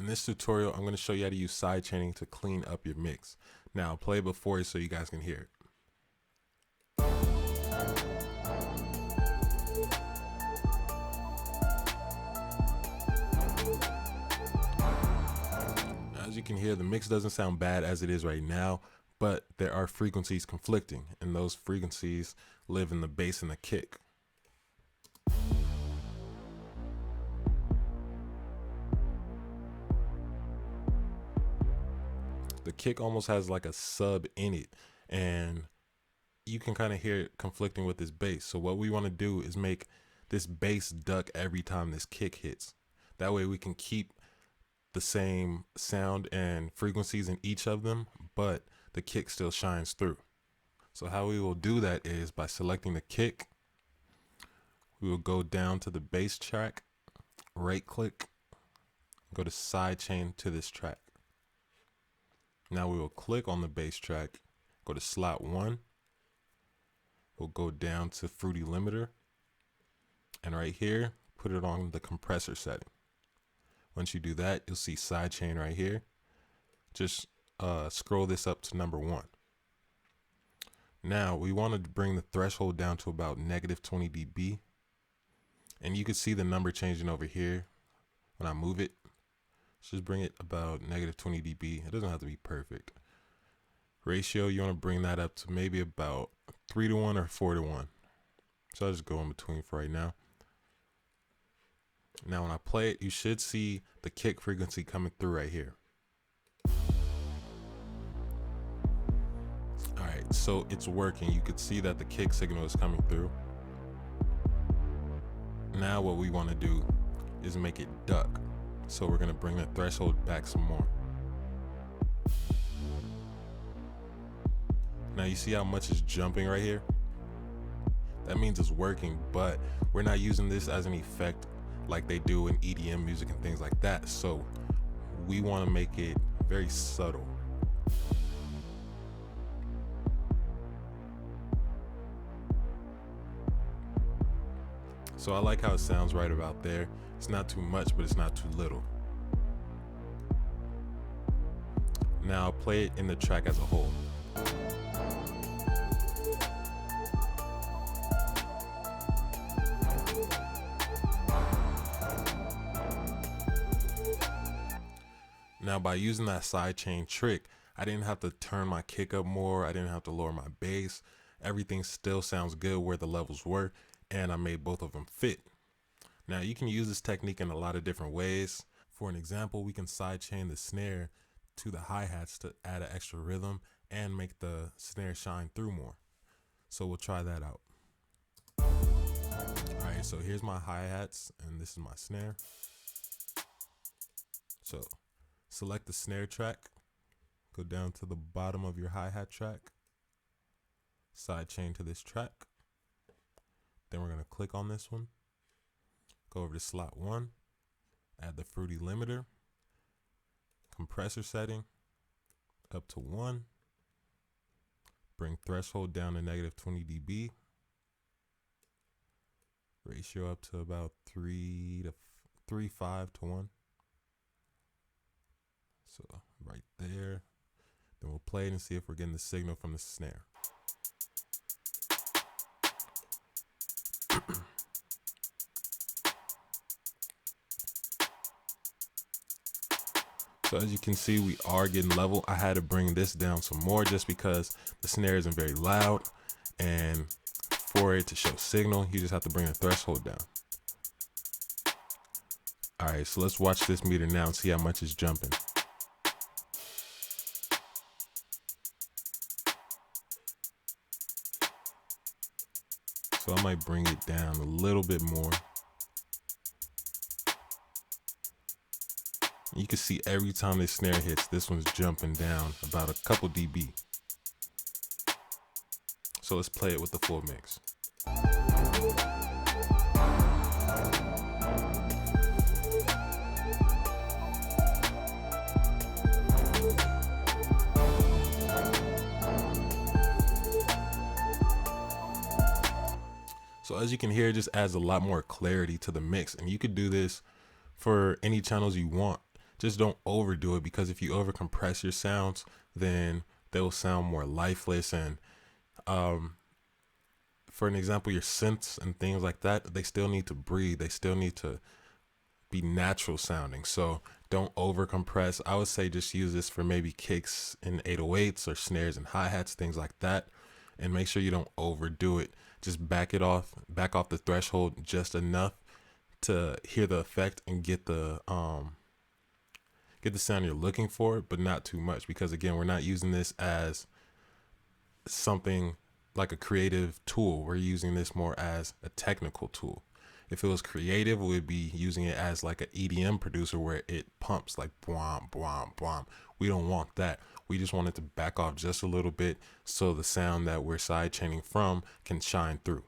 In this tutorial, I'm going to show you how to use sidechaining to clean up your mix. Now, I'll play it before you so you guys can hear it. As you can hear, the mix doesn't sound bad as it is right now, but there are frequencies conflicting, and those frequencies live in the bass and the kick. The kick almost has like a sub in it, and you can kind of hear it conflicting with this bass. So what we want to do is make this bass duck every time this kick hits. That way we can keep the same sound and frequencies in each of them, but the kick still shines through. So how we will do that is by selecting the kick, we will go down to the bass track, right click, go to sidechain to this track. Now we will click on the bass track, go to slot 1, we'll go down to fruity limiter, and right here, put it on the compressor setting. Once you do that, you'll see sidechain right here. Just scroll this up to number 1. Now we want to bring the threshold down to about -20 dB. And you can see the number changing over here when I move it. Just bring it about -20 dB. It doesn't have to be perfect. Ratio, you want to bring that up to maybe about 3:1 or 4:1. So I'll just go in between for right now. Now when I play it, you should see the kick frequency coming through right here. Alright, so it's working. You could see that the kick signal is coming through. Now what we want to do is make it duck. So we're going to bring the threshold back some more. Now you see how much is jumping right here? That means it's working, but we're not using this as an effect like they do in EDM music and things like that. So we want to make it very subtle. So I like how it sounds right about there. It's not too much, but it's not too little. Now I'll play it in the track as a whole. Now by using that sidechain trick, I didn't have to turn my kick up more. I didn't have to lower my bass. Everything still sounds good where the levels were, and I made both of them fit. Now you can use this technique in a lot of different ways. For an example, we can sidechain the snare to the hi-hats to add an extra rhythm and make the snare shine through more. So we'll try that out. Alright, so here's my hi-hats and this is my snare. So select the snare track, go down to the bottom of your hi-hat track, sidechain to this track. Then we're going to click on this one, go over to slot 1, add the fruity limiter, compressor setting up to 1, bring threshold down to -20 dB, ratio up to about 3:5 to 1. So right there. Then we'll play it and see if we're getting the signal from the snare. So as you can see, we are getting level. I had to bring this down some more just because the snare isn't very loud, and for it to show signal, you just have to bring the threshold down. Alright, so let's watch this meter now and see how much it's jumping. So I might bring it down a little bit more. You can see every time this snare hits, this one's jumping down about a couple dB. So let's play it with the full mix. So as you can hear, it just adds a lot more clarity to the mix, and you could do this for any channels you want. just don't overdo it, because if you over compress your sounds, then they'll sound more lifeless. And um, for an example, your synths and things like that, they still need to breathe. They still need to be natural sounding. So don't over compress. I would say just use this for maybe kicks and 808s or snares and hi-hats, things like that. And make sure you don't overdo it. Just back off the threshold just enough to hear the effect and get the sound you're looking for, but not too much, because again, we're not using this as something like a creative tool. We're using this more as a technical tool. If it was creative, we'd be using it as like an EDM producer where it pumps like bwam, bwam, bwam. We don't want that. We just want it to back off just a little bit so the sound that we're side chaining from can shine through.